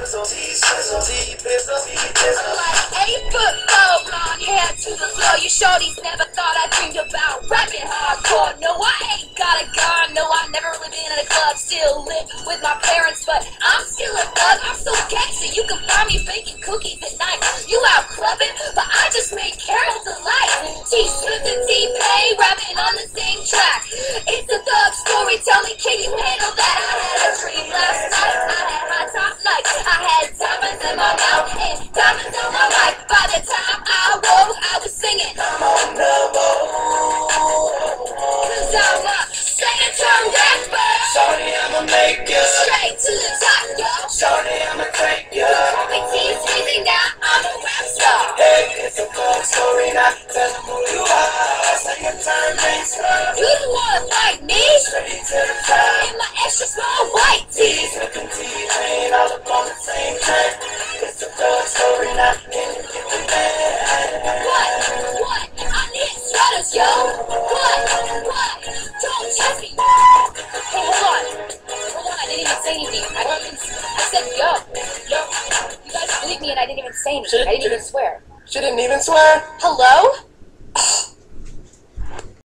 I'm like 8'4", blonde hair to the floor. You shorties never thought I dreamed about rapping hardcore. No, I ain't got a gun. No, I never really been in a club. Still live with my parents, but I'm still a thug. I'm so gangster. You can find me baking cookies at night. You out clubbing, but I just made Carol delight. T-Swift and T-Pain rapping on the same track. It's a thug story. Tell me, can you handle that? I had a dream last night. I had high top nights. I had diamonds in my mouth and diamonds on my mic. By the time I woke, I was singing. I'm on the cause I'm a senator rapper. Shorty, I'ma make ya. Straight to the top, yo. Shorty, I'ma take ya. Call me T-Sweezy, now I'm a rap star. Hey, it's a love story now. Tell them who you are. Say your turn, gangsta. You the one like me? Straight to the top. In my extra small white tee. T-Swift and T-Pain all up on the same track. It's a love story now. Can you get the man? What? I need sweaters, yo. What? Don't test me. Hey, hold on. I didn't even say anything. I said yo. You guys believe me and I didn't even say anything. I didn't even swear. She didn't even swear. Hello?